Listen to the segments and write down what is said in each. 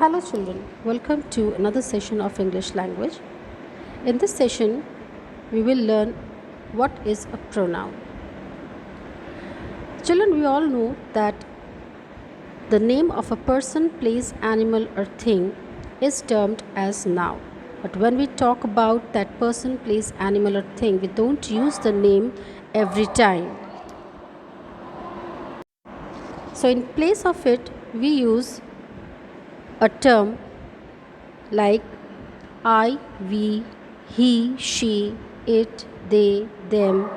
Hello children, welcome to another session of English language. In this session, we will learn what is a pronoun. Children, we all know that the name of a person, place, animal or thing is termed as noun. But when we talk about that person, place, animal or thing, we don't use the name every time. So in place of it, we use a term like I, we, he, she, it, they, them.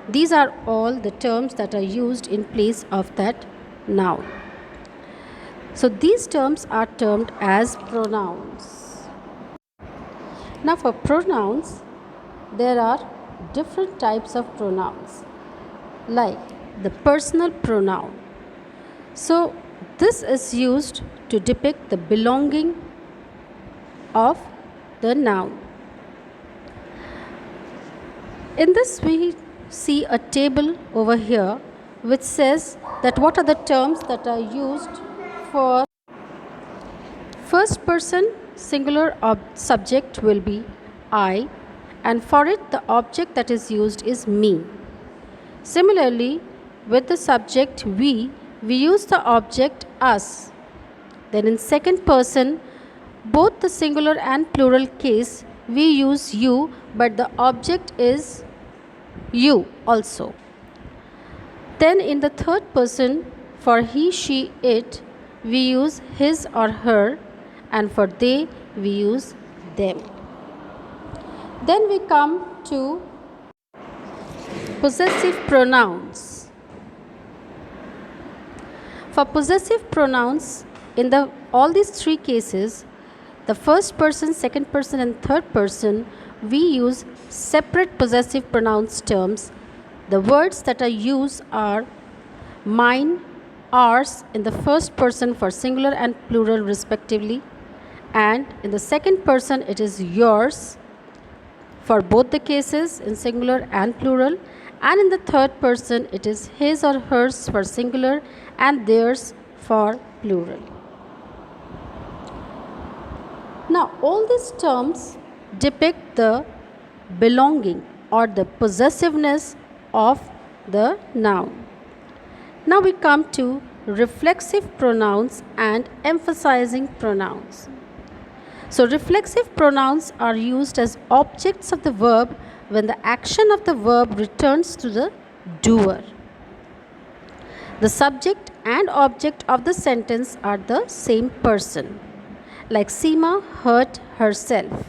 These are all the terms that are used in place of that noun. So these terms are termed as pronouns. Now for pronouns, there are different types of pronouns like the personal pronoun. So this is used to depict the belonging of the noun. In this we see a table over here which says that what are the terms that are used for first person singular subject will be I, and for it the object that is used is me. Similarly, with the subject we use the object us. Then in second person, both the singular and plural case, we use you, but the object is you also. Then in the third person, for he, she, it, we use his or her, and for they, we use them. Then we come to possessive pronouns. For possessive pronouns, in all these three cases, the first person, second person and third person, we use separate possessive pronouns terms. The words that are used are mine, ours in the first person for singular and plural respectively, and in the second person it is yours for both the cases in singular and plural, and in the third person it is his or hers for singular and theirs for plural. Now all these terms depict the belonging or the possessiveness of the noun. Now we come to reflexive pronouns and emphasizing pronouns. So reflexive pronouns are used as objects of the verb when the action of the verb returns to the doer. The subject and object of the sentence are the same person, like Seema hurt herself.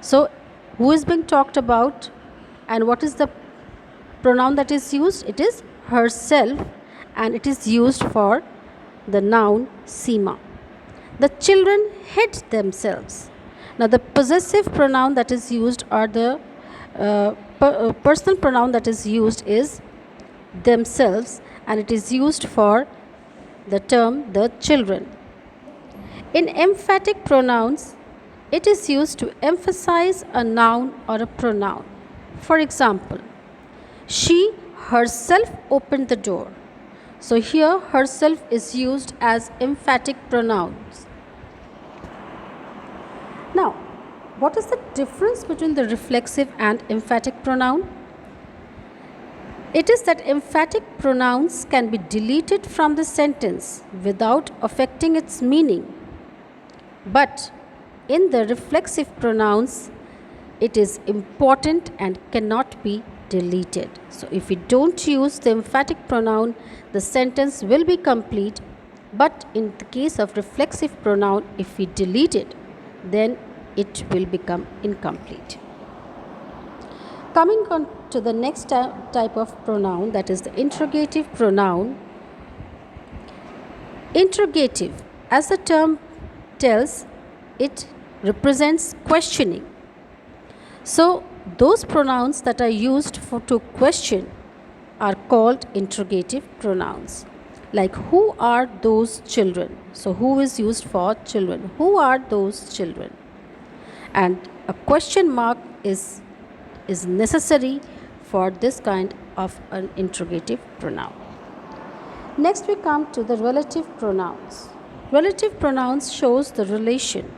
So who is being talked about and what is the pronoun that is used? It is herself, and it is used for the noun Seema. The children hit themselves. Now the possessive pronoun that is used or the personal pronoun that is used is themselves, and it is used for the term the children. In emphatic pronouns, it is used to emphasize a noun or a pronoun. For example, she herself opened the door. So here herself is used as emphatic pronouns. Now, what is the difference between the reflexive and emphatic pronoun? It is that emphatic pronouns can be deleted from the sentence without affecting its meaning. But in the reflexive pronouns, it is important and cannot be deleted. So if we don't use the emphatic pronoun, the sentence will be complete. But in the case of reflexive pronoun, if we delete it, then it will become incomplete. Coming on to the next type of pronoun, that is the interrogative pronoun. Interrogative, as the term tells, it represents questioning. So those pronouns that are used to question are called interrogative pronouns. Like who are those children? So who is used for children? Who are those children? And a question mark is necessary for this kind of an interrogative pronoun. Next we come to the relative pronouns. relative pronouns shows the relation.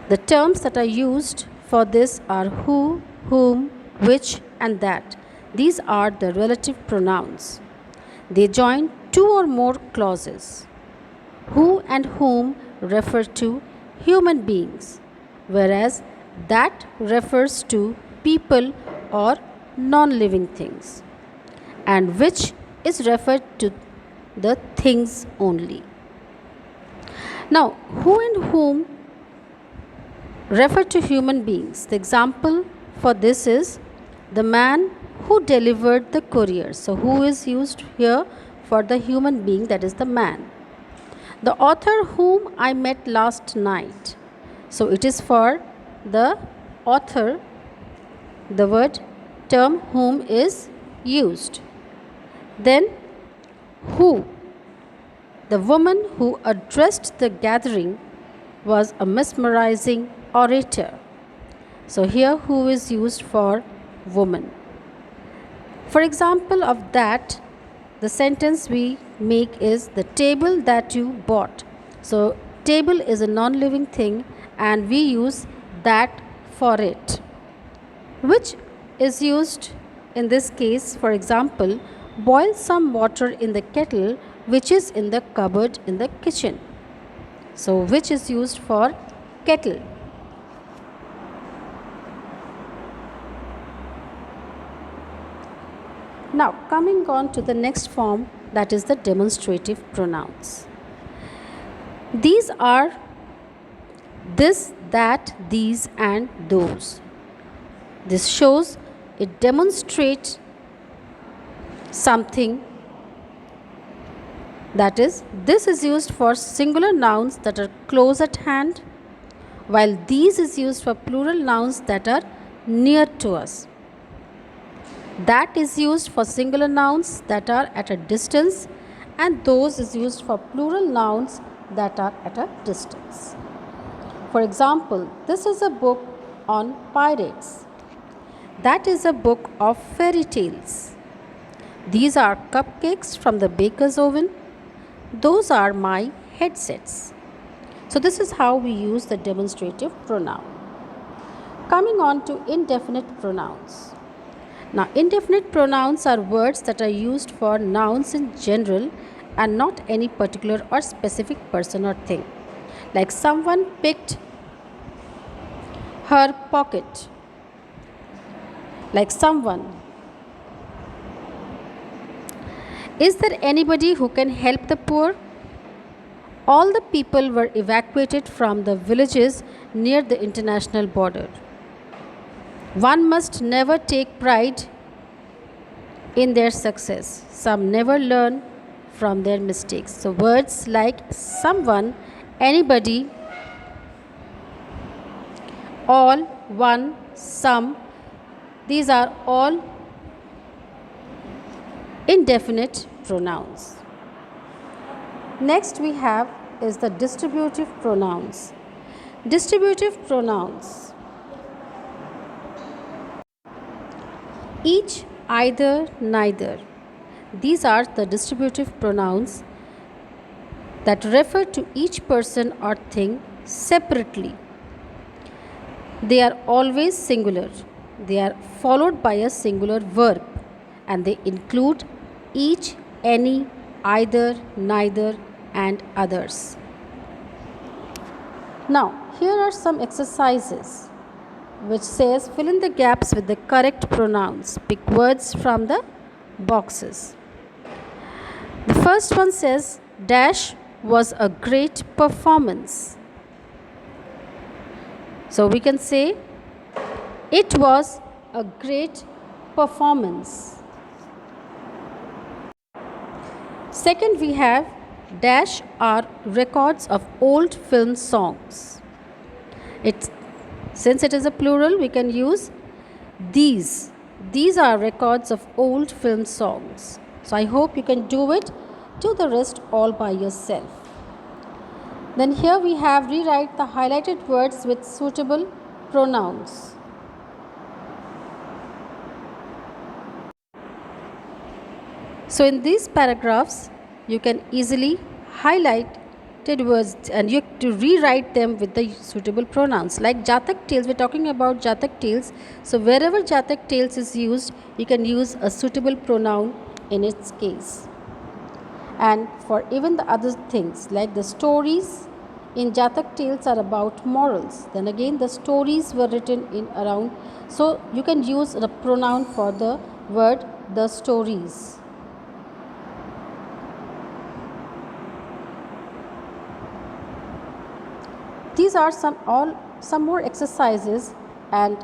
The terms that are used for this are who, whom, which, and that. These are the relative pronouns. They join two or more clauses. Who and whom refer to human beings, whereas that refers to people or non living things, and which is referred to the things only. Now, who and whom refer to human beings. The example for this is the man who delivered the courier. So, who is used here for the human being, that is the man. The author whom I met last night. So, it is for the author, the word term whom is used. Then, who. The woman who addressed the gathering was a mesmerizing orator. So, here who is used for woman. For example of that, the sentence we make is the table that you bought. So, table is a non living thing and we use that for it. Which is used in this case, for example, boil some water in the kettle which is in the cupboard in the kitchen. So, which is used for kettle. Now, coming on to the next form, that is the demonstrative pronouns. These are this, that, these, and those. This shows, it demonstrates something. That is, this is used for singular nouns that are close at hand, while these is used for plural nouns that are near to us. That is used for singular nouns that are at a distance, and those is used for plural nouns that are at a distance. For example, this is a book on pirates. That is a book of fairy tales. These are cupcakes from the baker's oven. Those are my headsets. So, this is how we use the demonstrative pronoun. Coming on to indefinite pronouns. Now, indefinite pronouns are words that are used for nouns in general and not any particular or specific person or thing. Like someone picked her pocket. Like someone. Is there anybody who can help the poor? All the people were evacuated from the villages near the international border. One must never take pride in their success. Some never learn from their mistakes. So, words like someone, anybody, all, one, some, these are all indefinite pronouns. Next we have is the distributive pronouns. Distributive pronouns. Each, either, neither. These are the distributive pronouns that refer to each person or thing separately. They are always singular. They are followed by a singular verb and they include each, any, either, neither, and others. Now, here are some exercises which says fill in the gaps with the correct pronouns. Pick words from the boxes. The first one says dash was a great performance. So we can say it was a great performance. Second, we have dash are records of old film songs. Since it is a plural, we can use these. These are records of old film songs. So I hope you can do it. Do the rest all by yourself. Then here we have rewrite the highlighted words with suitable pronouns. So in these paragraphs, you can easily highlight connected words and you have to rewrite them with the suitable pronouns. Like Jatak tales, we're talking about Jatak tales. So wherever Jatak tales is used, you can use a suitable pronoun in its case. And for even the other things like the stories in Jatak tales are about morals. Then again, the stories were written in around. So you can use a pronoun for the word the stories. These are some more exercises, and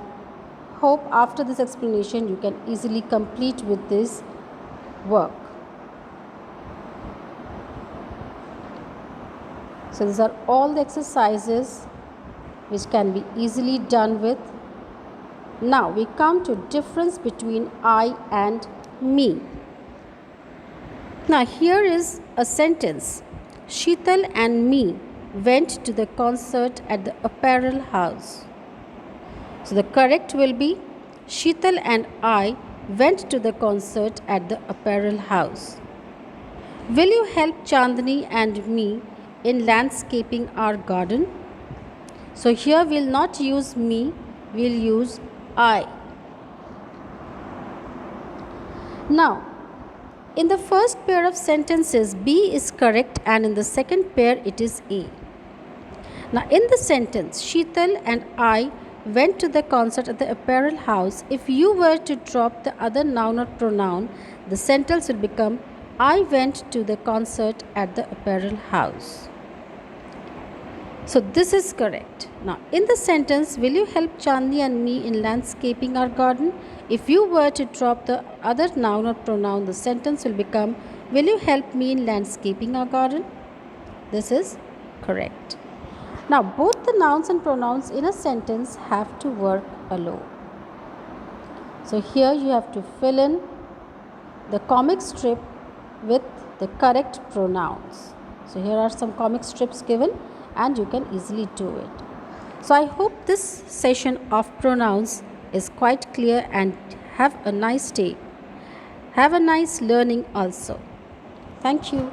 hope after this explanation you can easily complete with this work. So these are all the exercises which can be easily done with. Now we come to difference between I and me. Now here is a sentence. Sheetal and me went to the concert at the apparel house. So the correct will be Sheetal and I went to the concert at the apparel house. Will you help Chandni and me in landscaping our garden? So here we will not use me, we will use I. Now, in the first pair of sentences, B is correct and in the second pair it is A. Now, in the sentence, Sheetal and I went to the concert at the apparel house. If you were to drop the other noun or pronoun, the sentence will become I went to the concert at the apparel house. So this is correct. Now in the sentence, will you help Chandni and me in landscaping our garden? If you were to drop the other noun or pronoun, the sentence will become will you help me in landscaping our garden? This is correct. Now both the nouns and pronouns in a sentence have to work alone. So here you have to fill in the comic strip with the correct pronouns. So here are some comic strips given and you can easily do it. So I hope this session of pronouns is quite clear and have a nice day. Have a nice learning also. Thank you.